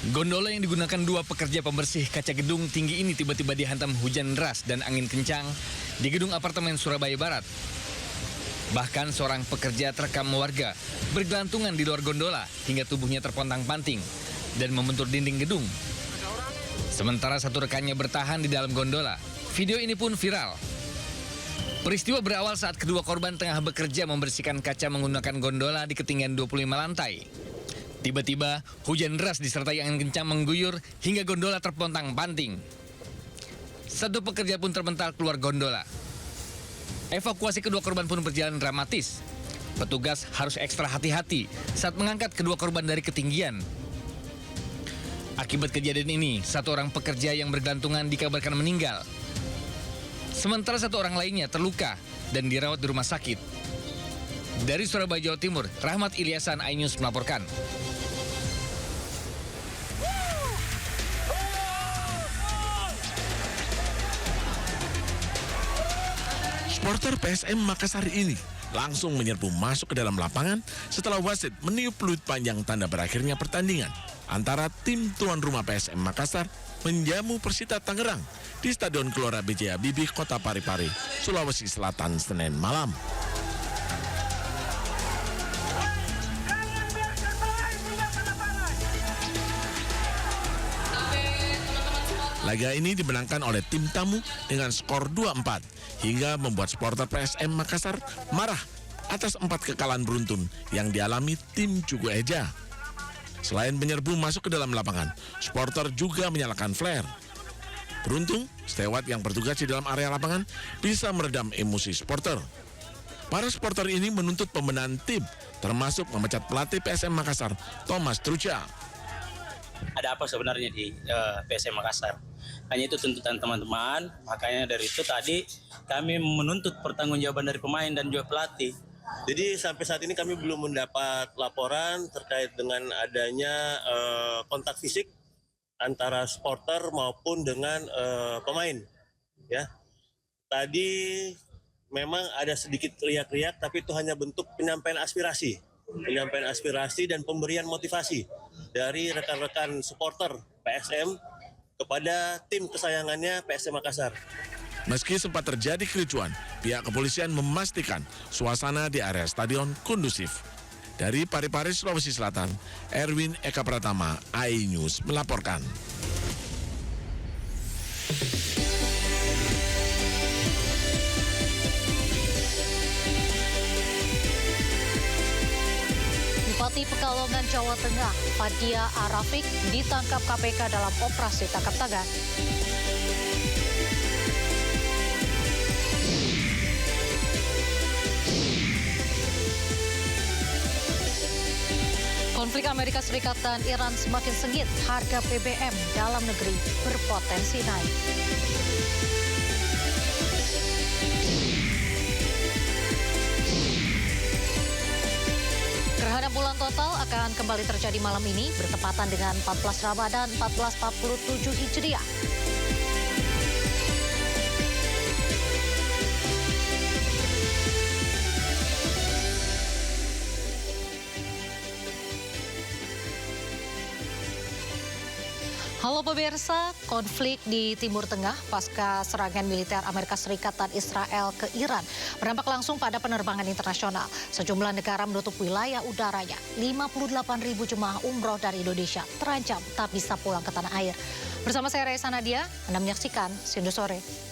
Gondola yang digunakan dua pekerja pembersih kaca gedung tinggi ini tiba-tiba dihantam hujan deras dan angin kencang di gedung apartemen Surabaya Barat. Bahkan seorang pekerja terekam warga bergelantungan di luar gondola hingga tubuhnya terpontang-panting dan membentur dinding gedung. Sementara satu rekannya bertahan di dalam gondola. Video ini pun viral. Peristiwa berawal saat kedua korban tengah bekerja membersihkan kaca menggunakan gondola di ketinggian 25 lantai. Tiba-tiba, hujan deras disertai angin kencang mengguyur hingga gondola terpontang-panting. Satu pekerja pun terpental keluar gondola. Evakuasi kedua korban pun berjalan dramatis. Petugas harus ekstra hati-hati saat mengangkat kedua korban dari ketinggian. Akibat kejadian ini, satu orang pekerja yang bergelantungan dikabarkan meninggal. Sementara satu orang lainnya terluka dan dirawat di rumah sakit. Dari Surabaya, Jawa Timur, Rahmat Ilyasan, iNews melaporkan. Supporter PSM Makassar ini langsung menyerbu masuk ke dalam lapangan setelah wasit meniup peluit panjang tanda berakhirnya pertandingan antara tim tuan rumah PSM Makassar menjamu Persita Tangerang di Stadion Gelora B.J. Habibie, Kota Parepare, Sulawesi Selatan, Senin malam. Laga ini dimenangkan oleh tim tamu dengan skor 2-4 hingga membuat supporter PSM Makassar marah atas 4 kekalahan beruntun yang dialami tim Cugo Eja. Selain menyerbu masuk ke dalam lapangan, supporter juga menyalakan flare. Beruntung, steward yang bertugas di dalam area lapangan bisa meredam emosi supporter. Para supporter ini menuntut pembenahan tim, termasuk memecat pelatih PSM Makassar, Thomas Trucha. Ada apa sebenarnya di PSM Makassar? Hanya itu tuntutan teman-teman, makanya dari itu tadi kami menuntut pertanggungjawaban dari pemain dan juga pelatih. Jadi sampai saat ini kami belum mendapat laporan terkait dengan adanya kontak fisik antara supporter maupun dengan pemain. Ya, tadi memang ada sedikit riak-riak, tapi itu hanya bentuk penyampaian aspirasi dan pemberian motivasi dari rekan-rekan supporter PSM kepada tim kesayangannya PSM Makassar. Meski sempat terjadi kericuan, pihak kepolisian memastikan suasana di area stadion kondusif. Dari Parepare, Sulawesi Selatan, Erwin Eka Pratama, iNews melaporkan. Bupati Pekalongan, Jawa Tengah, Fadia Arafik ditangkap KPK dalam operasi tangkap tangan. Konflik Amerika Serikat dan Iran semakin sengit, harga BBM dalam negeri berpotensi naik. Gerhana bulan total akan kembali terjadi malam ini bertepatan dengan 14 Ramadan 1447 Hijriah. Halo pemirsa, konflik di Timur Tengah pasca serangan militer Amerika Serikat dan Israel ke Iran berdampak langsung pada penerbangan internasional. Sejumlah negara menutup wilayah udaranya. 58.000 jemaah umroh dari Indonesia terancam tak bisa pulang ke tanah air. Bersama saya Raisa Nadia, Anda menyaksikan Sindu Sore.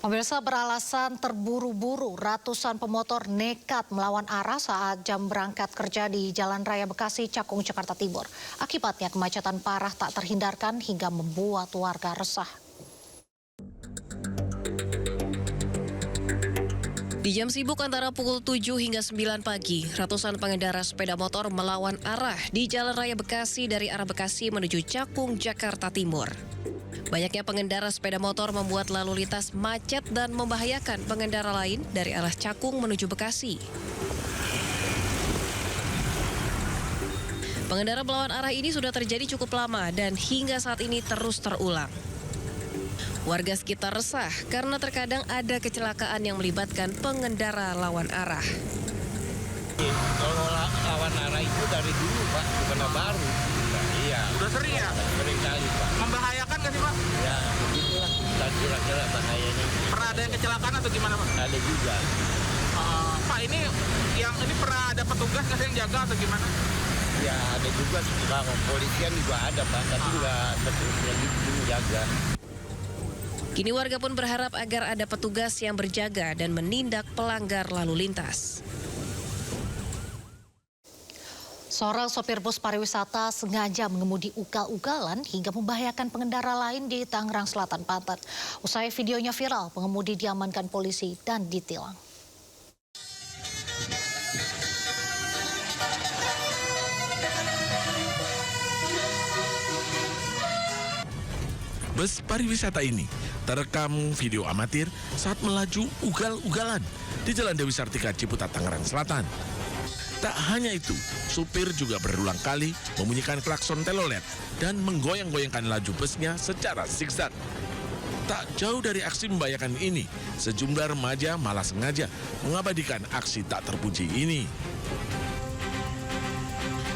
Pemirsa, beralasan terburu-buru, ratusan pemotor nekat melawan arah saat jam berangkat kerja di Jalan Raya Bekasi, Cakung, Jakarta Timur. Akibatnya kemacetan parah tak terhindarkan hingga membuat warga resah. Di jam sibuk antara pukul 7 hingga 9 pagi, ratusan pengendara sepeda motor melawan arah di Jalan Raya Bekasi dari arah Bekasi menuju Cakung, Jakarta Timur. Banyaknya pengendara sepeda motor membuat lalu lintas macet dan membahayakan pengendara lain dari arah Cakung menuju Bekasi. Pengendara melawan arah ini sudah terjadi cukup lama dan hingga saat ini terus terulang. Warga sekitar resah karena terkadang ada kecelakaan yang melibatkan pengendara lawan arah. Kalau lawan itu dari dulu Pak, bukan baru. Iya. Udah sering ya? Sering kali Pak. Membahayakan nggak sih Pak? Ya begitulah, kira-kira bahayanya. Pernah ada yang kecelakaan atau gimana Pak? Ada juga. Pak ini pernah ada petugas nggak sih yang jaga atau gimana? Ya ada juga, polisian juga ada Pak, tapi nggak terus lagi menjaga. Kini warga pun berharap agar ada petugas yang berjaga dan menindak pelanggar lalu lintas. Seorang sopir bus pariwisata sengaja mengemudi ugal-ugalan hingga membahayakan pengendara lain di Tangerang Selatan, Banten. Usai videonya viral, pengemudi diamankan polisi dan ditilang. Bus pariwisata ini terekam video amatir saat melaju ugal-ugalan di Jalan Dewi Sartika, Ciputat, Tangerang Selatan. Tak hanya itu, supir juga berulang kali membunyikan klakson telolet dan menggoyang-goyangkan laju busnya secara zigzag. Tak jauh dari aksi membahayakan ini, sejumlah remaja malah sengaja mengabadikan aksi tak terpuji ini.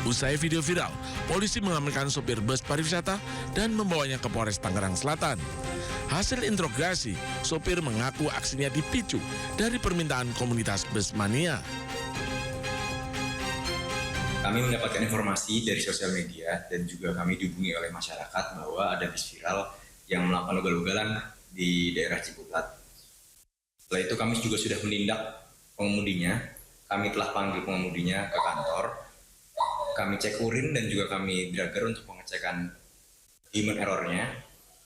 Usai video viral, polisi mengamankan sopir bus pariwisata dan membawanya ke Polres Tangerang Selatan. Hasil interogasi, sopir mengaku aksinya dipicu dari permintaan komunitas bus mania. Kami mendapatkan informasi dari sosial media dan juga kami dihubungi oleh masyarakat bahwa ada bus viral yang melakukan ugal-ugalan di daerah Ciputat. Setelah itu kami juga sudah menindak pengemudinya. Kami telah panggil pengemudinya ke kantor. Kami cek urin dan juga kami dragger untuk pengecekan human error-nya,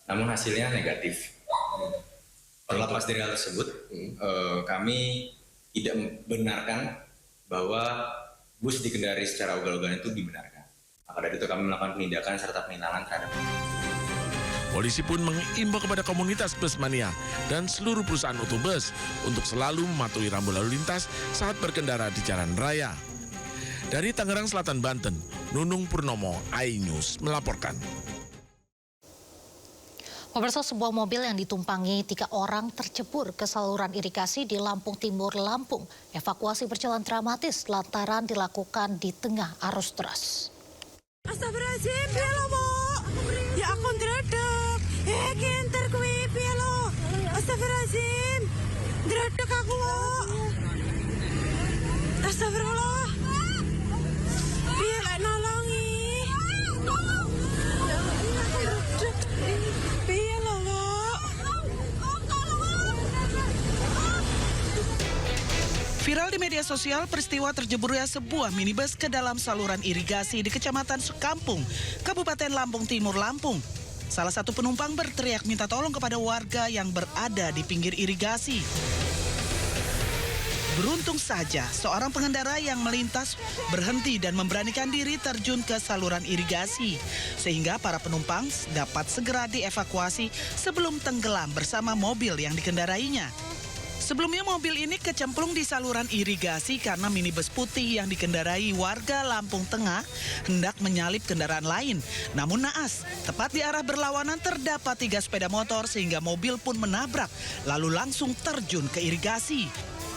namun hasilnya negatif. Terlepas dari hal tersebut, kami tidak membenarkan bahwa bus dikendarai secara ugal-ugalan itu dibenarkan. Maka dari itu kami melakukan penindakan serta penilangan terhadap. Polisi pun mengimbau kepada komunitas bus mania dan seluruh perusahaan otobus untuk selalu mematuhi rambu lalu lintas saat berkendara di jalan raya. Dari Tangerang Selatan, Banten, Nunung Purnomo, iNews melaporkan. Pemirsa, sebuah mobil yang ditumpangi 3 orang tercebur ke saluran irigasi di Lampung Timur, Lampung. Evakuasi berjalan dramatis lantaran dilakukan di tengah arus deras. Astagfirullahaladzim, piye lo, Bu? Ya aku ndredeg. Kinter kuwi piye lo? Astagfirullahaladzim. Ndredeg aku, Bu. Astagfirullah. Piye lek nolongi? Piye lo, Bu? Viral di media sosial peristiwa terjeburnya sebuah minibus ke dalam saluran irigasi di Kecamatan Sekampung, Kabupaten Lampung Timur, Lampung. Salah satu penumpang berteriak minta tolong kepada warga yang berada di pinggir irigasi. Beruntung saja, seorang pengendara yang melintas berhenti dan memberanikan diri terjun ke saluran irigasi, sehingga para penumpang dapat segera dievakuasi sebelum tenggelam bersama mobil yang dikendarainya. Sebelumnya mobil ini kecemplung di saluran irigasi karena minibus putih yang dikendarai warga Lampung Tengah hendak menyalip kendaraan lain. Namun naas, tepat di arah berlawanan terdapat 3 sepeda motor sehingga mobil pun menabrak lalu langsung terjun ke irigasi.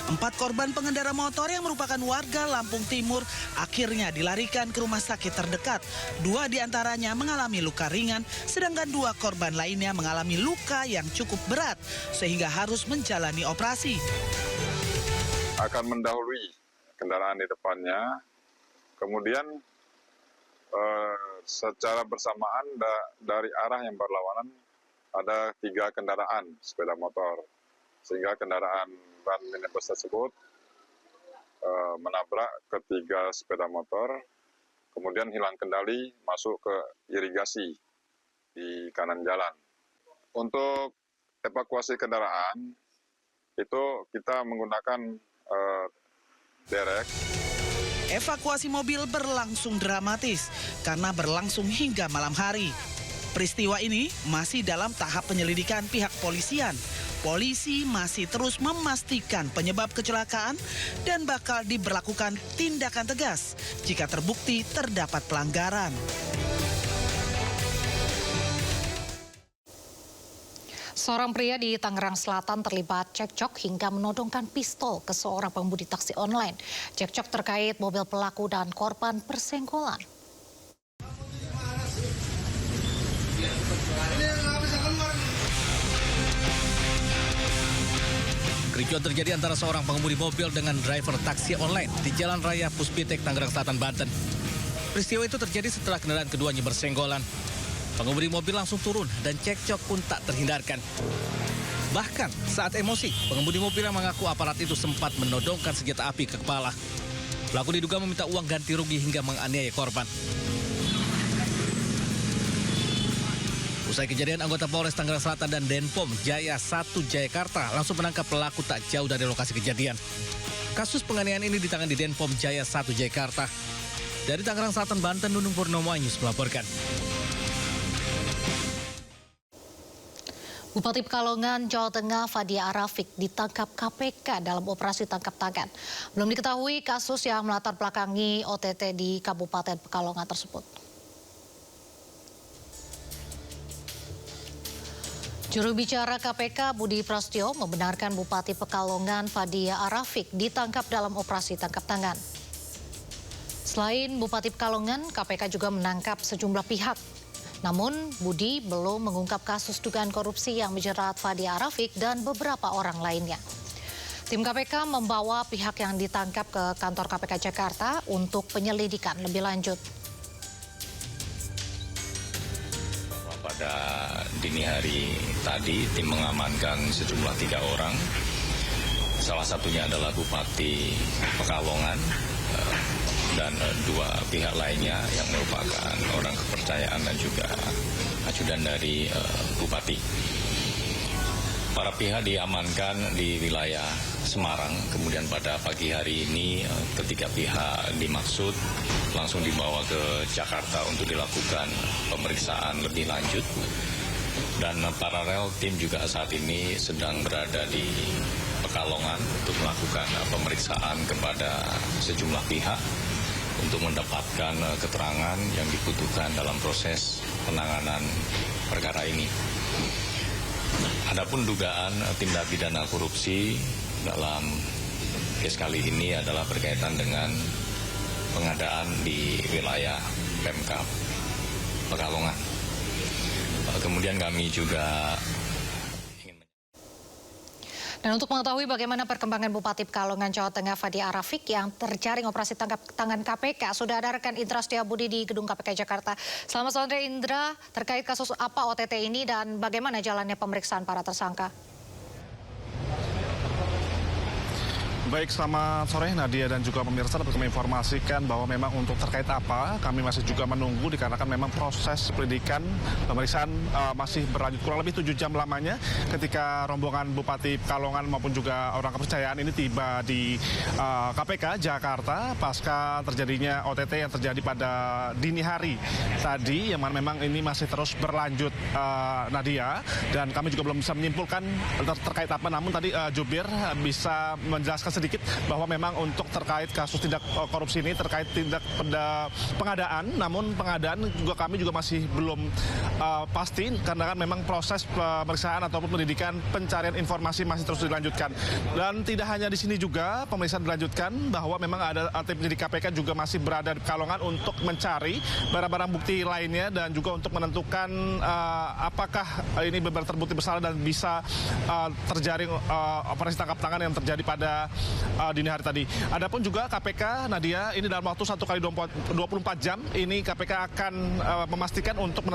4 korban pengendara motor yang merupakan warga Lampung Timur akhirnya dilarikan ke rumah sakit terdekat. 2 diantaranya mengalami luka ringan, sedangkan 2 korban lainnya mengalami luka yang cukup berat sehingga harus menjalani operasi. Akan mendahului kendaraan di depannya, kemudian secara bersamaan dari arah yang berlawanan ada 3 kendaraan sepeda motor, sehingga kendaraan ban minibus tersebut menabrak ketiga sepeda motor, kemudian hilang kendali masuk ke irigasi di kanan jalan. Untuk evakuasi kendaraan itu kita menggunakan derek. Evakuasi mobil berlangsung dramatis karena berlangsung hingga malam hari. Peristiwa ini masih dalam tahap penyelidikan pihak polisian. Polisi masih terus memastikan penyebab kecelakaan dan bakal diberlakukan tindakan tegas jika terbukti terdapat pelanggaran. Seorang pria di Tangerang Selatan terlibat cekcok hingga menodongkan pistol ke seorang pengemudi taksi online. Cekcok terkait mobil pelaku dan korban persenggolan. Kericuan terjadi antara seorang pengemudi mobil dengan driver taksi online di Jalan Raya Puspitek, Tangerang Selatan, Banten. Peristiwa itu terjadi setelah kendaraan keduanya bersenggolan. Pengemudi mobil langsung turun dan cekcok pun tak terhindarkan. Bahkan saat emosi, pengemudi mobil yang mengaku aparat itu sempat menodongkan senjata api ke kepala. Pelaku diduga meminta uang ganti rugi hingga menganiaya korban. Usai kejadian, anggota Polres Tangerang Selatan dan Denpom Jaya 1 Jayakarta langsung menangkap pelaku tak jauh dari lokasi kejadian. Kasus penganiayaan ini ditangani di Denpom Jaya 1 Jayakarta. Dari Tangerang Selatan, Banten, Nunung Purnomo News melaporkan. Bupati Pekalongan, Jawa Tengah, Fadia Arafik ditangkap KPK dalam operasi tangkap tangan. Belum diketahui kasus yang melatar belakangi OTT di Kabupaten Pekalongan tersebut. Juru bicara KPK Budi Prasetyo membenarkan Bupati Pekalongan Fadia Arafik ditangkap dalam operasi tangkap tangan. Selain Bupati Pekalongan, KPK juga menangkap sejumlah pihak. Namun, Budi belum mengungkap kasus dugaan korupsi yang menjerat Fadia Arafik dan beberapa orang lainnya. Tim KPK membawa pihak yang ditangkap ke kantor KPK Jakarta untuk penyelidikan lebih lanjut. Pada dini hari tadi, tim mengamankan sejumlah 3 orang. Salah satunya adalah Bupati Pekalongan dan 2 pihak lainnya yang merupakan orang kepercayaan dan juga ajudan dari Bupati. Para pihak diamankan di wilayah Semarang, kemudian pada pagi hari ini ketiga pihak dimaksud langsung dibawa ke Jakarta untuk dilakukan pemeriksaan lebih lanjut. Dan paralel tim juga saat ini sedang berada di Pekalongan untuk melakukan pemeriksaan kepada sejumlah pihak untuk mendapatkan keterangan yang dibutuhkan dalam proses penanganan perkara ini. Adapun dugaan tindak pidana korupsi dalam kes kali ini adalah berkaitan dengan pengadaan di wilayah Pemkab Pekalongan. Kemudian kami juga Dan untuk mengetahui bagaimana perkembangan Bupati Pekalongan, Jawa Tengah, Fadia Arafik yang terjaring operasi tangkap tangan KPK, sudah ada rekan Indra Setiabudi di Gedung KPK Jakarta. Selamat sore Indra, terkait kasus apa OTT ini dan bagaimana jalannya pemeriksaan para tersangka? Baik, selamat sore Nadia dan juga pemirsa. Dapat kami informasikan bahwa memang untuk terkait apa, kami masih juga menunggu dikarenakan memang proses penyidikan pemeriksaan masih berlanjut kurang lebih 7 jam lamanya ketika rombongan Bupati Pekalongan maupun juga orang kepercayaan ini tiba di KPK Jakarta pasca terjadinya OTT yang terjadi pada dini hari tadi, yang mana memang ini masih terus berlanjut Nadia, dan kami juga belum bisa menyimpulkan terkait apa, namun tadi Jubir bisa menjelaskan sedikit bahwa memang untuk terkait kasus tindak korupsi ini terkait tindak pengadaan, namun pengadaan juga kami juga masih belum pasti karena kan memang proses pemeriksaan ataupun pendidikan pencarian informasi masih terus dilanjutkan. Dan tidak hanya di sini juga pemeriksaan dilanjutkan, bahwa memang ada tim penyidik KPK juga masih berada di Pekalongan untuk mencari barang-barang bukti lainnya dan juga untuk menentukan apakah ini benar terbukti bersalah dan bisa terjaring operasi tangkap tangan yang terjadi pada dini hari tadi. Adapun juga KPK, Nadia, ini dalam waktu 1 kali 24 jam ini KPK akan memastikan untuk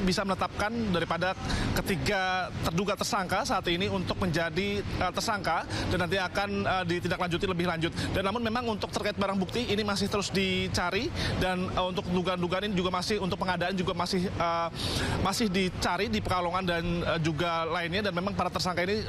bisa menetapkan daripada ketiga terduga tersangka saat ini untuk menjadi tersangka dan nanti akan ditindaklanjuti lebih lanjut. Dan namun memang untuk terkait barang bukti ini masih terus dicari, dan untuk dugaan-dugaan ini juga masih untuk pengadaan juga masih dicari di Pekalongan dan juga lainnya, dan memang para tersangka ini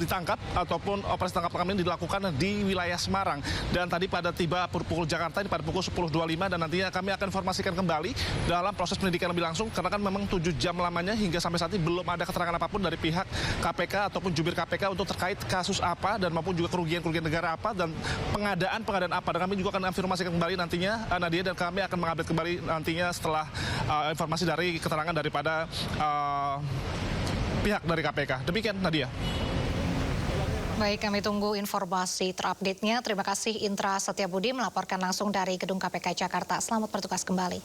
ditangkap ataupun operasi tangkap tangan ini dilakukan di wilayah Semarang. Dan tadi pada tiba pukul Jakarta ini pada pukul 10.25, dan nantinya kami akan informasikan kembali dalam proses penyidikan lebih langsung karena kan memang 7 jam lamanya hingga sampai saat ini belum ada keterangan apapun dari pihak KPK ataupun jubir KPK untuk terkait kasus apa dan maupun juga kerugian negara apa dan pengadaan apa. Dan kami juga akan informasikan kembali nantinya Nadia, dan kami akan mengupdate kembali nantinya setelah informasi dari keterangan daripada pihak dari KPK. Demikian Nadia. Baik, kami tunggu informasi terupdate-nya. Terima kasih Intra Setiabudi melaporkan langsung dari Gedung KPK Jakarta. Selamat bertugas kembali.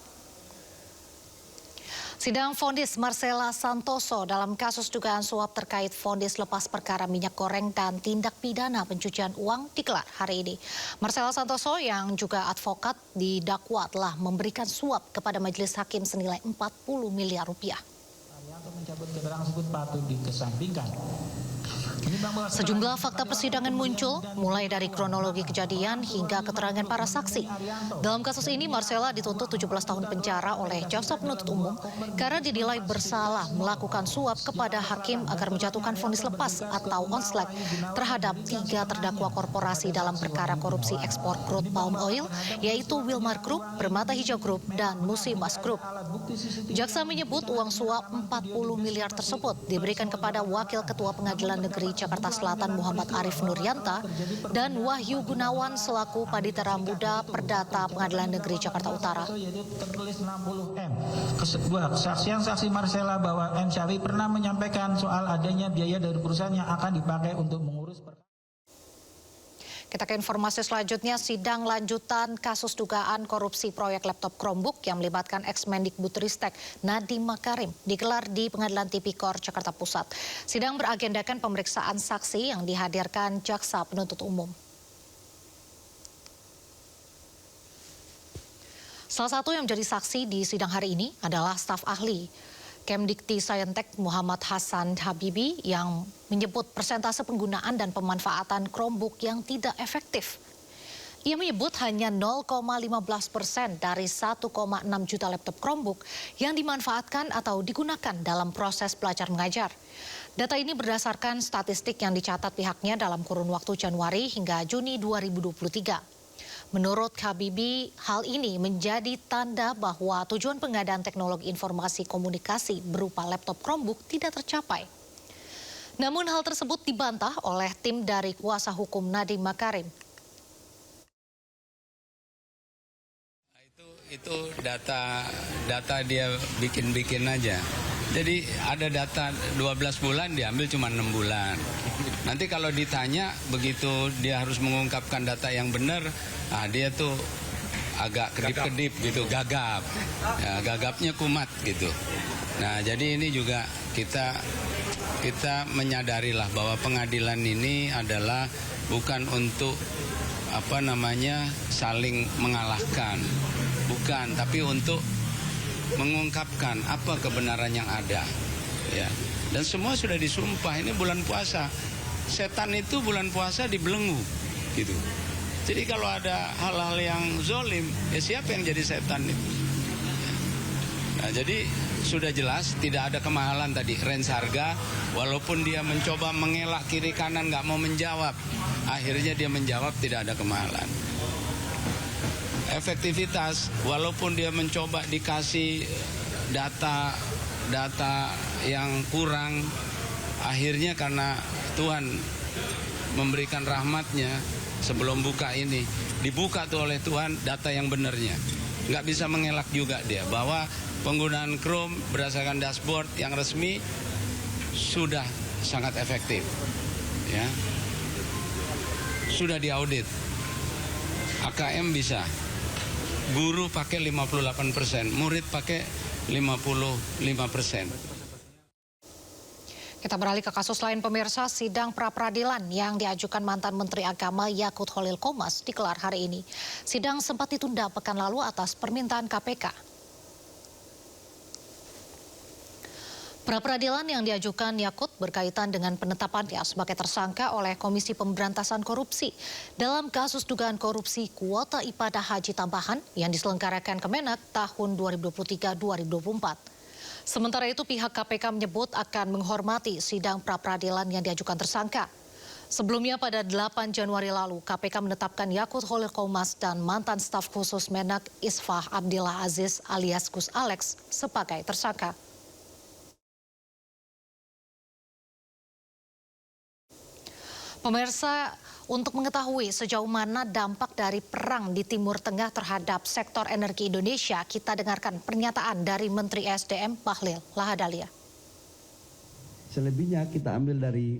Sidang vondis Marcella Santoso dalam kasus dugaan suap terkait vondis lepas perkara minyak goreng dan tindak pidana pencucian uang digelar hari ini. Marcella Santoso yang juga advokat didakwa telah memberikan suap kepada majelis hakim senilai 40 miliar rupiah. Untuk mencabut keterangan tersebut patut dikesampingkan. Sejumlah fakta persidangan muncul, mulai dari kronologi kejadian hingga keterangan para saksi. Dalam kasus ini, Marcella dituntut 17 tahun penjara oleh jaksa penuntut umum karena dinilai bersalah melakukan suap kepada hakim agar menjatuhkan vonis lepas atau onslet terhadap 3 terdakwa korporasi dalam perkara korupsi ekspor crude palm oil, yaitu Wilmar Group, Permata Hijau Group, dan Musimas Group. Jaksa menyebut uang suap 40 miliar tersebut diberikan kepada Wakil Ketua Pengadilan Negeri Jakarta Selatan Muhammad Arif Nuryanta dan Wahyu Gunawan selaku Panitera Muda Perdata Pengadilan Negeri Jakarta Utara. Tertulis 60M. Kesaksian saksi Marcella bahwa M. Syafi pernah menyampaikan soal adanya biaya dari perusahaan yang akan dipakai untuk mengurus perkara. Kita ke informasi selanjutnya, sidang lanjutan kasus dugaan korupsi proyek laptop Chromebook yang melibatkan ex-Mendikbudristek Nadiem Makarim digelar di Pengadilan Tipikor Jakarta Pusat. Sidang beragendakan pemeriksaan saksi yang dihadirkan jaksa penuntut umum. Salah satu yang menjadi saksi di sidang hari ini adalah staf ahli Kemdikti Saintek Muhammad Hasan Habibi yang menyebut persentase penggunaan dan pemanfaatan Chromebook yang tidak efektif. Ia menyebut hanya 0,15% dari 1,6 juta laptop Chromebook yang dimanfaatkan atau digunakan dalam proses belajar mengajar. Data ini berdasarkan statistik yang dicatat pihaknya dalam kurun waktu Januari hingga Juni 2023. Menurut Habibi, hal ini menjadi tanda bahwa tujuan pengadaan teknologi informasi komunikasi berupa laptop Chromebook tidak tercapai. Namun hal tersebut dibantah oleh tim dari kuasa hukum Nadiem Makarim. Itu data dia bikin aja. Jadi ada data 12 bulan diambil cuma 6 bulan. Nanti kalau ditanya begitu dia harus mengungkapkan data yang benar, nah dia tuh agak kedip-kedip gitu, gagap. Ya, gagapnya kumat gitu. Nah, jadi ini juga kita menyadarilah bahwa pengadilan ini adalah bukan untuk saling mengalahkan. Bukan, tapi untuk mengungkapkan apa kebenaran yang ada, ya. Dan semua sudah disumpah, ini bulan puasa. Setan itu bulan puasa dibelenggu, gitu. Jadi kalau ada hal-hal yang zolim, ya siapa yang jadi setan itu? Nah, jadi sudah jelas tidak ada kemahalan tadi range harga, walaupun dia mencoba mengelak kiri kanan nggak mau menjawab, akhirnya dia menjawab tidak ada kemahalan. Efektivitas, walaupun dia mencoba dikasih data yang kurang, akhirnya karena Tuhan memberikan rahmatnya sebelum buka ini, dibuka tuh oleh Tuhan data yang benarnya. Nggak bisa mengelak juga dia bahwa penggunaan Chrome berdasarkan dashboard yang resmi sudah sangat efektif, ya. Sudah diaudit, AKM bisa. Guru pakai 58%, murid pakai 55%. Kita beralih ke kasus lain pemirsa, sidang pra-peradilan yang diajukan mantan Menteri Agama Yakut Khalil Qomas digelar hari ini. Sidang sempat ditunda pekan lalu atas permintaan KPK. Pra-peradilan yang diajukan Yakut berkaitan dengan penetapannya sebagai tersangka oleh Komisi Pemberantasan Korupsi dalam kasus dugaan korupsi kuota ibadah haji tambahan yang diselenggarakan Kemenak tahun 2023-2024. Sementara itu pihak KPK menyebut akan menghormati sidang pra-peradilan yang diajukan tersangka. Sebelumnya pada 8 Januari lalu KPK menetapkan Yakut Khalil Qomas dan mantan staf khusus Menak Isfah Abdillah Aziz alias Gus Alex sebagai tersangka. Pemirsa, untuk mengetahui sejauh mana dampak dari perang di Timur Tengah terhadap sektor energi Indonesia, kita dengarkan pernyataan dari Menteri SDM Bahlil Lahadalia. Selebihnya kita ambil dari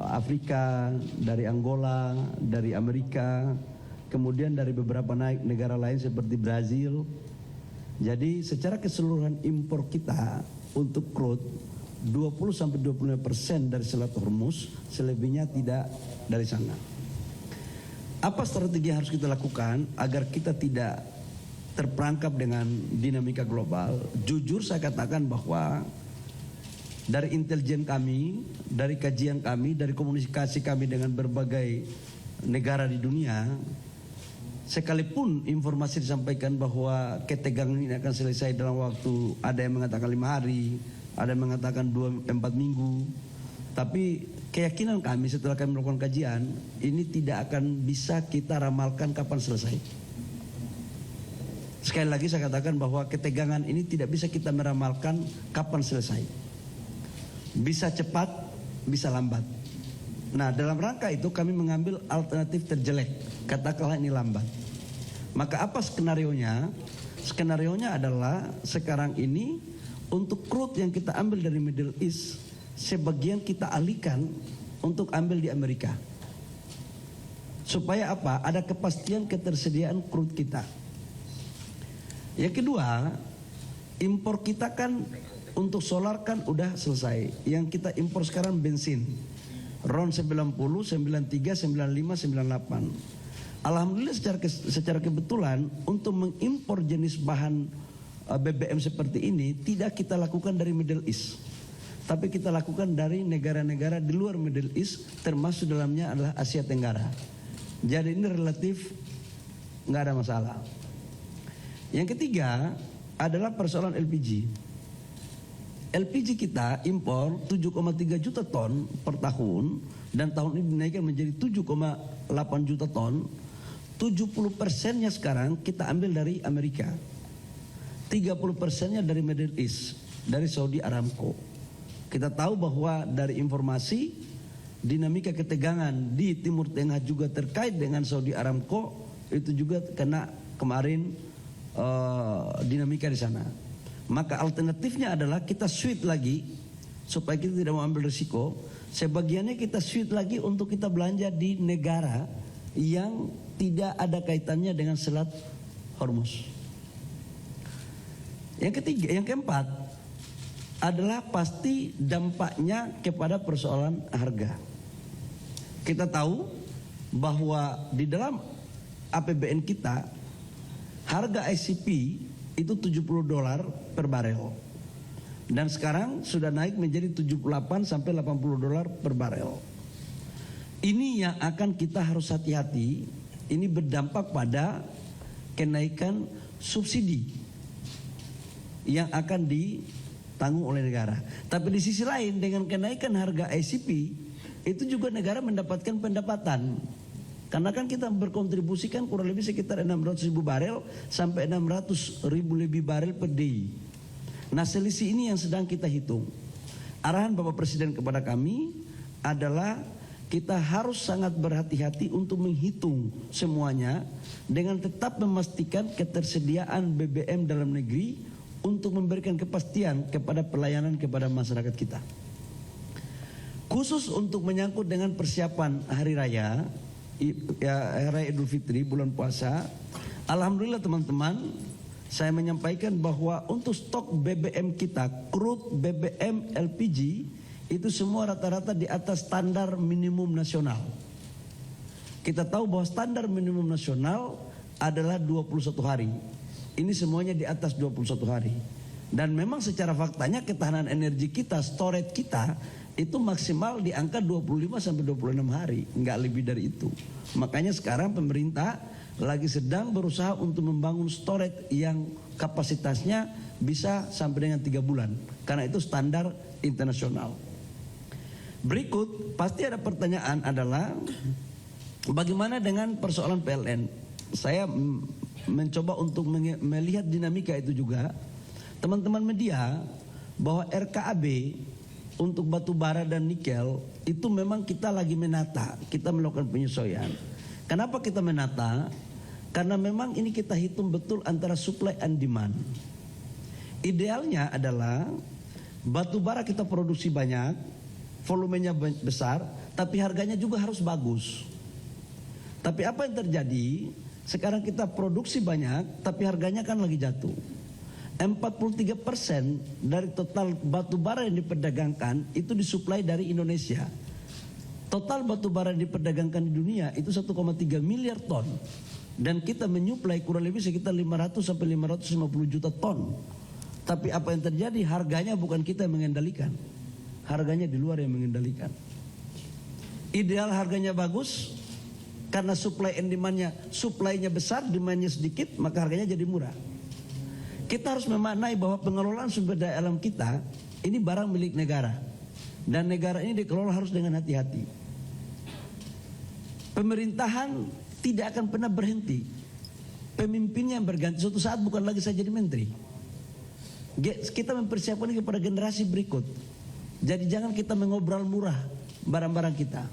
Afrika, dari Angola, dari Amerika, kemudian dari beberapa negara lain seperti Brazil. Jadi secara keseluruhan impor kita untuk crude 20-25% dari Selat Hormuz, selebihnya tidak dari sana. Apa strategi yang harus kita lakukan agar kita tidak terperangkap dengan dinamika global? Jujur saya katakan bahwa dari intelijen kami, dari kajian kami, dari komunikasi kami dengan berbagai negara di dunia, sekalipun informasi disampaikan bahwa ketegangan ini akan selesai dalam waktu, ada yang mengatakan 5 hari, ada yang mengatakan 2-4 minggu, tapi keyakinan kami setelah kami melakukan kajian, ini tidak akan bisa kita ramalkan kapan selesai. Sekali lagi saya katakan bahwa ketegangan ini tidak bisa kita meramalkan kapan selesai. Bisa cepat, bisa lambat. Nah, dalam rangka itu kami mengambil alternatif terjelek, katakanlah ini lambat. Maka apa skenarionya? Skenarionya adalah sekarang ini untuk crude yang kita ambil dari Middle East, sebagian kita alihkan untuk ambil di Amerika. Supaya apa? Ada kepastian ketersediaan crude kita. Yang kedua, impor kita kan untuk solar kan udah selesai. Yang kita impor sekarang bensin. RON 90, 93, 95, 98. Alhamdulillah secara kebetulan untuk mengimpor jenis bahan BBM seperti ini tidak kita lakukan dari Middle East. Tapi kita lakukan dari negara-negara di luar Middle East, termasuk dalamnya adalah Asia Tenggara. Jadi ini relatif nggak ada masalah. Yang ketiga adalah persoalan LPG. LPG kita impor 7,3 juta ton per tahun dan tahun ini dinaikkan menjadi 7,8 juta ton. 70%-nya sekarang kita ambil dari Amerika. 30%-nya dari Middle East, dari Saudi Aramco. Kita tahu bahwa dari informasi dinamika ketegangan di Timur Tengah juga terkait dengan Saudi Aramco, itu juga kena kemarin dinamika di sana. Maka alternatifnya adalah kita switch lagi supaya kita tidak mau ambil risiko. Sebagiannya kita switch lagi untuk kita belanja di negara yang tidak ada kaitannya dengan Selat Hormuz. Yang ketiga, yang keempat adalah pasti dampaknya kepada persoalan harga. Kita tahu bahwa di dalam APBN kita harga ICP itu $70 per barel. Dan sekarang sudah naik menjadi 78 sampai $80 per barel. Ini yang akan kita harus hati-hati. Ini berdampak pada kenaikan subsidi yang akan ditanggung oleh negara. Tapi di sisi lain dengan kenaikan harga ICP itu juga negara mendapatkan pendapatan. Karena kan kita berkontribusikan kurang lebih sekitar 600.000 barel sampai 600.000 lebih barel per day. Nah, selisih ini yang sedang kita hitung. Arahan Bapak Presiden kepada kami adalah kita harus sangat berhati-hati untuk menghitung semuanya dengan tetap memastikan ketersediaan BBM dalam negeri untuk memberikan kepastian kepada pelayanan kepada masyarakat kita. Khusus untuk menyangkut dengan persiapan hari raya, Raya Idul Fitri, bulan puasa, alhamdulillah teman-teman, saya menyampaikan bahwa untuk stok BBM kita, crude, BBM, LPG, itu semua rata-rata di atas standar minimum nasional. Kita tahu bahwa standar minimum nasional adalah 21 hari. Ini semuanya di atas 21 hari. Dan memang secara faktanya ketahanan energi kita, storage kita, itu maksimal di angka 25 sampai 26 hari, nggak lebih dari itu. Makanya sekarang pemerintah lagi sedang berusaha untuk membangun storage yang kapasitasnya bisa sampai dengan 3 bulan. Karena itu standar internasional. Berikut pasti ada pertanyaan adalah bagaimana dengan persoalan PLN. Saya mencoba untuk melihat dinamika itu juga. Teman-teman media bahwa RKAB untuk batu bara dan nikel itu memang kita lagi menata, kita melakukan penyesuaian. Kenapa kita menata? Karena memang ini kita hitung betul antara supply and demand. Idealnya adalah batu bara kita produksi banyak, volumenya besar, tapi harganya juga harus bagus. Tapi apa yang terjadi? Sekarang kita produksi banyak, tapi harganya kan lagi jatuh. 43% dari total batu bara yang diperdagangkan itu disuplai dari Indonesia. Total batu bara yang diperdagangkan di dunia itu 1,3 miliar ton. Dan kita menyuplai kurang lebih sekitar 500 sampai 550 juta ton. Tapi apa yang terjadi? Harganya bukan kita yang mengendalikan. Harganya di luar yang mengendalikan. Ideal harganya bagus, karena supply and demand-nya, supply-nya besar, demand-nya sedikit, maka harganya jadi murah. Kita harus memaknai bahwa pengelolaan sumber daya alam kita ini barang milik negara. Dan negara ini dikelola harus dengan hati-hati. Pemerintahan tidak akan pernah berhenti. Pemimpinnya yang berganti, suatu saat bukan lagi saya jadi menteri. Kita mempersiapkan ini kepada generasi berikut. Jadi jangan kita mengobrol murah barang-barang kita.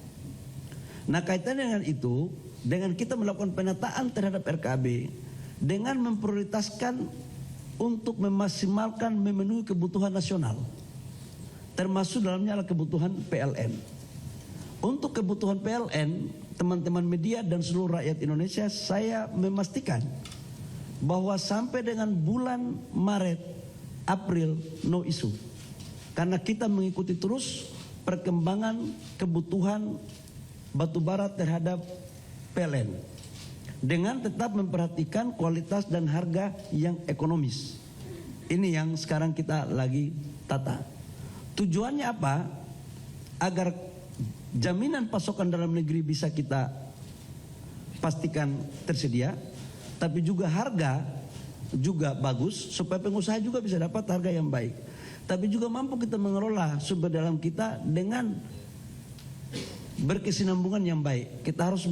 Nah, kaitannya dengan itu, dengan kita melakukan penataan terhadap RKAB, dengan memprioritaskan untuk memaksimalkan memenuhi kebutuhan nasional, termasuk dalamnya adalah kebutuhan PLN. Untuk kebutuhan PLN, teman-teman media dan seluruh rakyat Indonesia, saya memastikan bahwa sampai dengan bulan Maret, April, no issue. Karena kita mengikuti terus perkembangan kebutuhan batubara terhadap PLN dengan tetap memperhatikan kualitas dan harga yang ekonomis. Ini yang sekarang kita lagi tata. Tujuannya apa? Agar jaminan pasokan dalam negeri bisa kita pastikan tersedia, tapi juga harga juga bagus supaya pengusaha juga bisa dapat harga yang baik. Tapi juga mampu kita mengelola sumber daya alam kita dengan berkesinambungan yang baik. Kita harus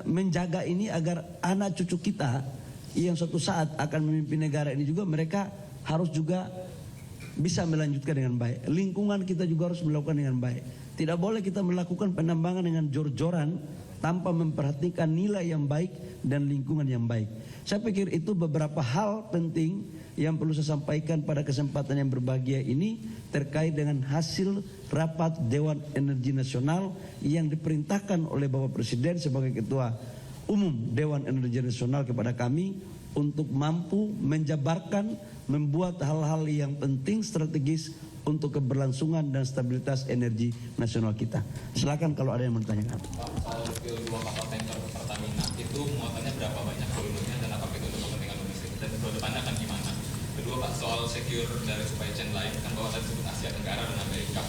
menjaga ini agar anak cucu kita yang suatu saat akan memimpin negara ini juga, mereka harus juga bisa melanjutkan dengan baik. Lingkungan kita juga harus melakukan dengan baik. Tidak boleh kita melakukan penambangan dengan jor-joran tanpa memperhatikan nilai yang baik dan lingkungan yang baik. Saya pikir itu beberapa hal penting yang perlu saya sampaikan pada kesempatan yang berbahagia ini terkait dengan hasil rapat Dewan Energi Nasional yang diperintahkan oleh Bapak Presiden sebagai Ketua Umum Dewan Energi Nasional kepada kami untuk mampu menjabarkan, membuat hal-hal yang penting strategis untuk keberlangsungan dan stabilitas energi nasional kita. Silakan kalau ada yang mau ditanyakan. Soal dua kapal tanker Pertamina itu muatannya berapa banyak volumenya dan apakah itu untuk kepentingan domestik dan ke depannya akan gimana? Kedua Pak, soal secure dari supply chain lain kan bahwa tadi sebut Asia Tenggara dan Amerika.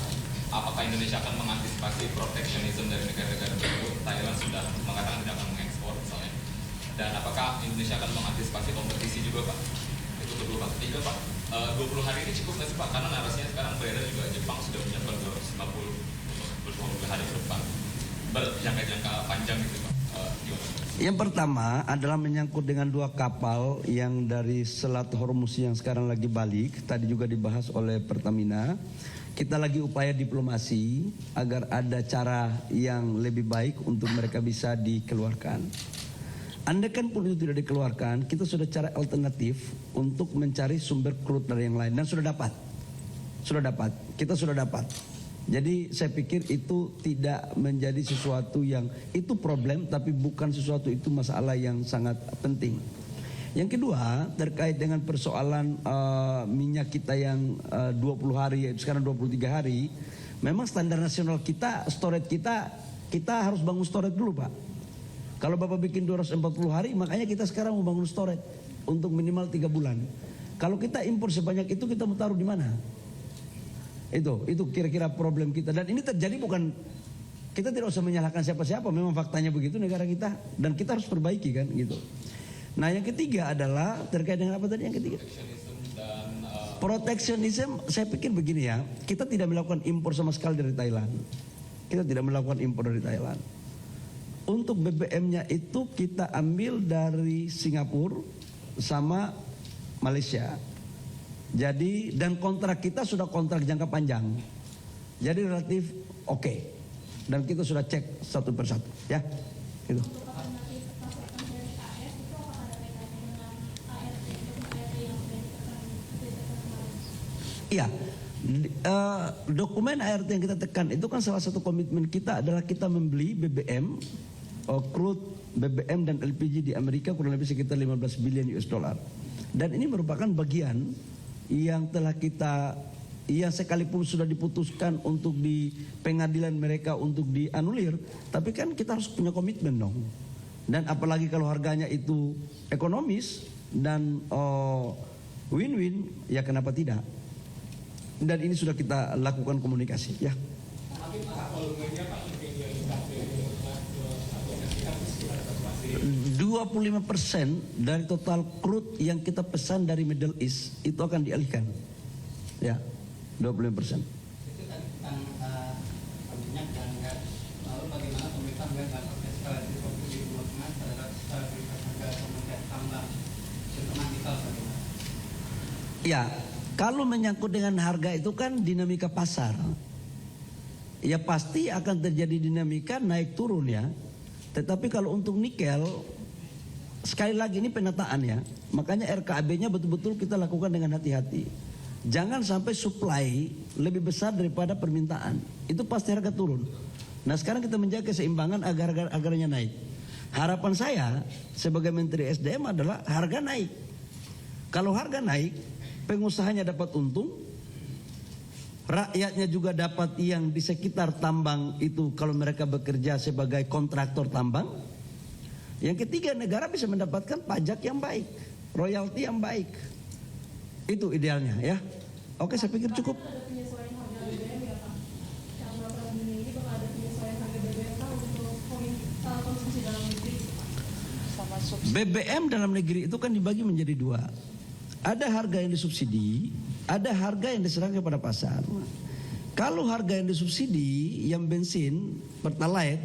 Apakah Indonesia akan mengantisipasi protectionism dari negara-negara tersebut? Thailand sudah mengatakan tidak akan mengekspor misalnya. Dan apakah Indonesia akan mengantisipasi kompetisi juga Pak? Itu kedua Pak. Ketiga Pak, 20 hari ini cukup nggak sih Pak? Karena narasinya sekarang beredar juga Jepang sudah menyiapkan 250 hari ke depan. Berjangka-jangka panjang gitu Pak. Yang pertama adalah menyangkut dengan dua kapal yang dari Selat Hormuz yang sekarang lagi balik. Tadi juga dibahas oleh Pertamina. Kita lagi upaya diplomasi agar ada cara yang lebih baik untuk mereka bisa dikeluarkan. Andaikan pun itu tidak dikeluarkan, kita sudah cari alternatif untuk mencari sumber crude dari yang lain dan sudah dapat. Kita sudah dapat. Jadi saya pikir itu tidak menjadi sesuatu yang itu problem, tapi bukan sesuatu itu masalah yang sangat penting. Yang kedua terkait dengan persoalan minyak kita yang 20 hari, sekarang 23 hari. Memang standar nasional kita, storage kita harus bangun storage dulu Pak. Kalau Bapak bikin 240 hari, makanya kita sekarang mau bangun storage untuk minimal 3 bulan. Kalau kita impor sebanyak itu, kita mau taruh di mana? Itu kira-kira problem kita. Dan ini terjadi bukan, kita tidak usah menyalahkan siapa-siapa, memang faktanya begitu negara kita. Dan kita harus perbaiki kan gitu. Nah yang ketiga adalah terkait dengan apa tadi yang ketiga? Proteksionisme, saya pikir begini ya, kita tidak melakukan impor sama sekali dari Thailand. Kita tidak melakukan impor dari Thailand. Untuk BBM-nya itu kita ambil dari Singapura sama Malaysia. Jadi dan kontrak kita sudah kontrak jangka panjang. Jadi relatif oke. Dan kita sudah cek satu persatu ya. Itu. Iya, Dokumen ART yang kita tekan itu kan salah satu komitmen kita adalah kita membeli BBM, crude, BBM dan LPG di Amerika kurang lebih sekitar 15 billion US dollar. Dan ini merupakan bagian yang telah yang sekalipun sudah diputuskan untuk di pengadilan mereka untuk dianulir, tapi kan kita harus punya komitmen dong. Dan apalagi kalau harganya itu ekonomis dan win-win, ya kenapa tidak? Dan ini sudah kita lakukan komunikasi, ya. 25% dari total crude yang kita pesan dari Middle East itu akan dialihkan, ya, 25%. Ya, kalau menyangkut dengan harga itu kan dinamika pasar. Ya pasti akan terjadi dinamika naik turun ya. Tetapi kalau untuk nikel, sekali lagi ini penataan ya. Makanya RKAB-nya betul-betul kita lakukan dengan hati-hati. Jangan sampai supply lebih besar daripada permintaan. Itu pasti harga turun. Nah sekarang kita menjaga keseimbangan agar harganya naik. Harapan saya sebagai Menteri SDM adalah harga naik. Kalau harga naik, pengusahanya dapat untung, rakyatnya juga dapat yang di sekitar tambang itu kalau mereka bekerja sebagai kontraktor tambang. Yang ketiga, negara bisa mendapatkan pajak yang baik, royalti yang baik. Itu idealnya ya. Oke, saya pikir cukup. BBM dalam negeri itu kan dibagi menjadi dua. Ada harga yang disubsidi, ada harga yang diserahkan kepada pasar. Kalau harga yang disubsidi, yang bensin, pertalite,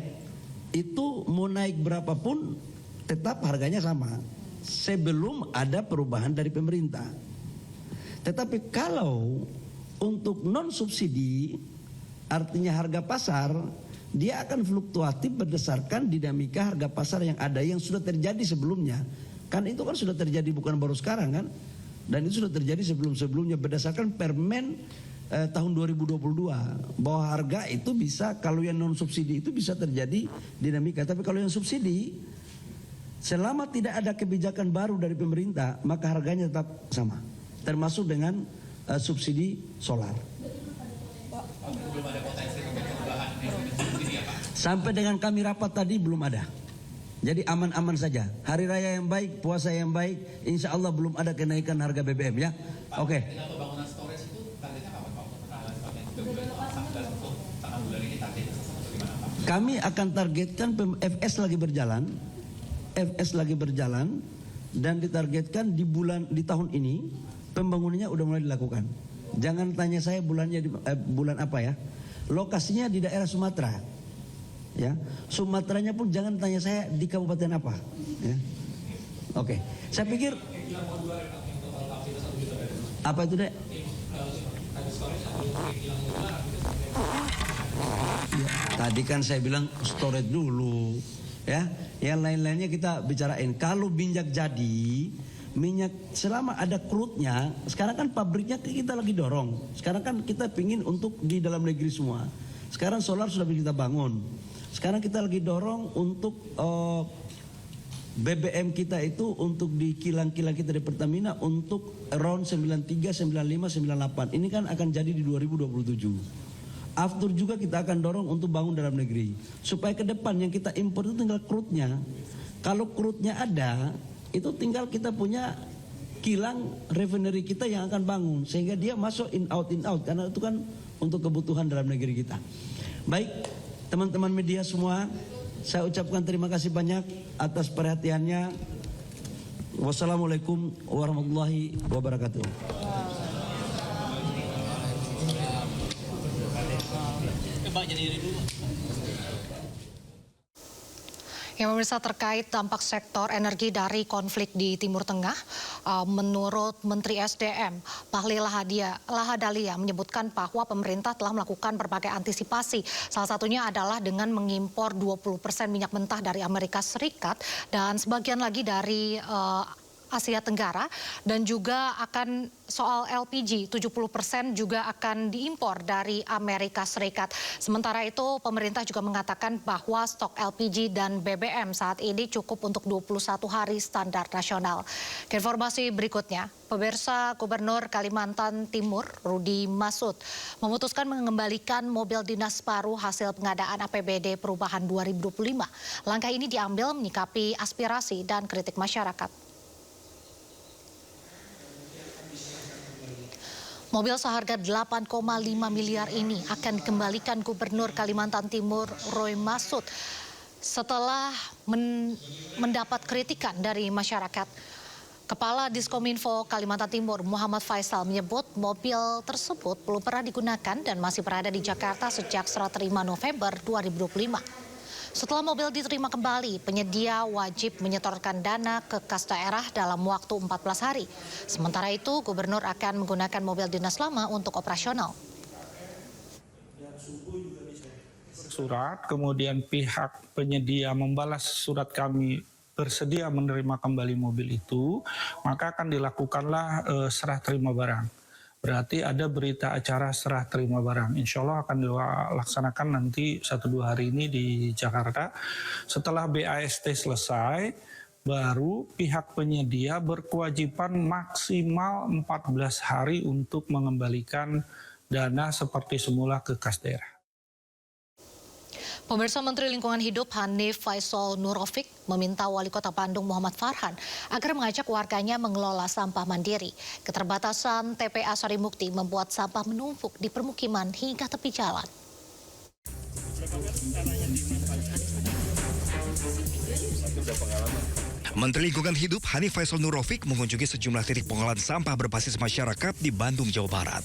itu mau naik berapapun tetap harganya sama. Sebelum ada perubahan dari pemerintah. Tetapi kalau untuk non subsidi, artinya harga pasar, dia akan fluktuatif berdasarkan dinamika harga pasar yang ada, yang sudah terjadi sebelumnya. Kan itu kan sudah terjadi bukan baru sekarang kan. Dan itu sudah terjadi sebelum-sebelumnya berdasarkan Permen tahun 2022 bahwa harga itu bisa, kalau yang non subsidi itu bisa terjadi dinamika. Tapi kalau yang subsidi, selama tidak ada kebijakan baru dari pemerintah, maka harganya tetap sama. Termasuk dengan subsidi solar. Sampai dengan kami rapat tadi belum ada. Jadi aman-aman saja. Hari raya yang baik, puasa yang baik, insya Allah belum ada kenaikan harga BBM ya. Oke. Kami akan targetkan FS lagi berjalan, dan ditargetkan di tahun ini pembangunannya udah mulai dilakukan. Jangan tanya saya bulannya bulan apa ya. Lokasinya di daerah Sumatera. Ya, Sumateranya pun jangan tanya saya di kabupaten apa. Ya. Oke, saya pikir apa itu dek? Ya, tadi kan saya bilang storage dulu, ya. Yang lain-lainnya kita bicarain. Kalau minyak jadi, minyak selama ada crude-nya, sekarang kan pabriknya kita lagi dorong. Sekarang kan kita pingin untuk di dalam negeri semua. Sekarang solar sudah kita bangun. Sekarang kita lagi dorong untuk BBM kita itu untuk di kilang-kilang kita di Pertamina untuk around 93, 95, 98. Ini kan akan jadi di 2027. After juga kita akan dorong untuk bangun dalam negeri. Supaya ke depan yang kita impor itu tinggal crude-nya. Kalau crude-nya ada, itu tinggal kita punya kilang refinery kita yang akan bangun. Sehingga dia masuk in out. Karena itu kan untuk kebutuhan dalam negeri kita. Baik. Teman-teman media semua, saya ucapkan terima kasih banyak atas perhatiannya. Wassalamualaikum warahmatullahi wabarakatuh. Ya pemirsa, terkait dampak sektor energi dari konflik di Timur Tengah, menurut Menteri SDM Bahlil Lahadalia menyebutkan bahwa pemerintah telah melakukan berbagai antisipasi. Salah satunya adalah dengan mengimpor 20% minyak mentah dari Amerika Serikat dan sebagian lagi dari Asia Tenggara, dan juga akan soal LPG 70% juga akan diimpor dari Amerika Serikat. Sementara itu pemerintah juga mengatakan bahwa stok LPG dan BBM saat ini cukup untuk 21 hari standar nasional. Ke informasi berikutnya, pemirsa, Gubernur Kalimantan Timur Rudi Masud memutuskan mengembalikan mobil dinas baru hasil pengadaan APBD perubahan 2025. Langkah ini diambil menyikapi aspirasi dan kritik masyarakat. Mobil seharga 8,5 miliar ini akan dikembalikan Gubernur Kalimantan Timur Roy Masud setelah mendapat kritikan dari masyarakat. Kepala Diskominfo Kalimantan Timur Muhammad Faisal menyebut mobil tersebut belum pernah digunakan dan masih berada di Jakarta sejak serah terima November 2025. Setelah mobil diterima kembali, penyedia wajib menyetorkan dana ke kas daerah dalam waktu 14 hari. Sementara itu, Gubernur akan menggunakan mobil dinas lama untuk operasional. Surat, kemudian pihak penyedia membalas surat kami bersedia menerima kembali mobil itu, maka akan dilakukanlah serah terima barang. Berarti ada berita acara serah terima barang. Insya Allah akan dilaksanakan nanti 1-2 hari ini di Jakarta. Setelah BAST selesai, baru pihak penyedia berkewajiban maksimal 14 hari untuk mengembalikan dana seperti semula ke kas daerah. Pemirsa, Menteri Lingkungan Hidup Hanif Faisal Nurofik meminta Wali Kota Bandung Muhammad Farhan agar mengajak warganya mengelola sampah mandiri. Keterbatasan TPA Sarimukti membuat sampah menumpuk di permukiman hingga tepi jalan. Menteri Lingkungan Hidup Hanif Faisal Nurofik mengunjungi sejumlah titik pengolahan sampah berbasis masyarakat di Bandung, Jawa Barat.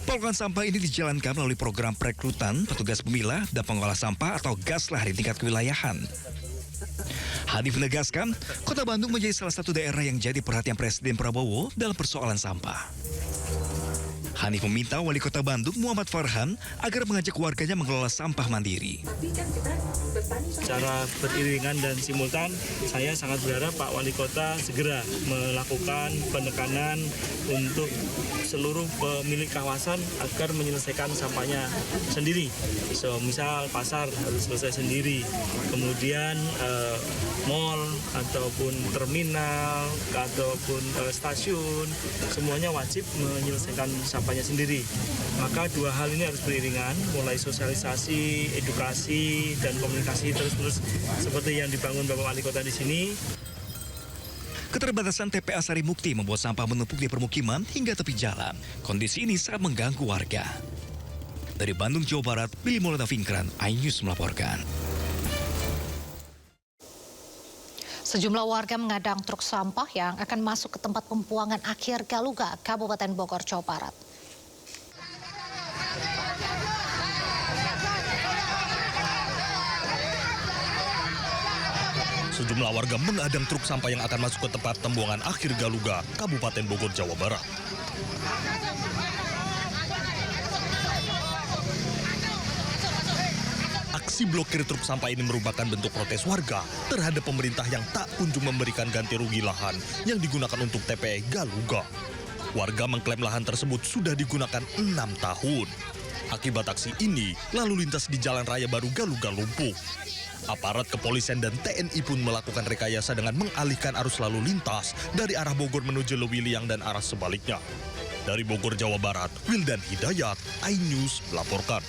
Pengolahan sampah ini dijalankan melalui program perekrutan petugas pemilah dan pengolah sampah atau GASLAH di tingkat kewilayahan. Hanif menegaskan, Kota Bandung menjadi salah satu daerah yang jadi perhatian Presiden Prabowo dalam persoalan sampah. Hanif meminta Wali Kota Bandung Muhammad Farhan agar mengajak warganya mengelola sampah mandiri. Secara beriringan dan simultan, saya sangat berharap Pak Wali Kota segera melakukan penekanan untuk seluruh pemilik kawasan agar menyelesaikan sampahnya sendiri. Misal pasar harus selesai sendiri, kemudian mall ataupun terminal ataupun stasiun semuanya wajib menyelesaikan sampahnya sendiri. Maka dua hal ini harus beriringan, mulai sosialisasi, edukasi dan komunikasi terus-menerus seperti yang dibangun Bapak Wali Kota di sini. Keterbatasan TPA Sarimukti membuat sampah menumpuk di permukiman hingga tepi jalan. Kondisi ini sangat mengganggu warga. Dari Bandung, Jawa Barat, Billy Maulana Fingran, iNews melaporkan. Sejumlah warga mengadang truk sampah yang akan masuk ke tempat pembuangan akhir Galuga, Kabupaten Bogor, Jawa Barat. Sejumlah warga mengadang truk sampah yang akan masuk ke tempat pembuangan akhir Galuga, Kabupaten Bogor, Jawa Barat. Aksi blokir truk sampah ini merupakan bentuk protes warga terhadap pemerintah yang tak kunjung memberikan ganti rugi lahan yang digunakan untuk TPA Galuga. Warga mengklaim lahan tersebut sudah digunakan 6 tahun. Akibat aksi ini, lalu lintas di Jalan Raya Baru Galuga lumpuh. Aparat kepolisian dan TNI pun melakukan rekayasa dengan mengalihkan arus lalu lintas dari arah Bogor menuju Lewiliang dan arah sebaliknya. Dari Bogor, Jawa Barat, Wildan Hidayat, iNews melaporkan.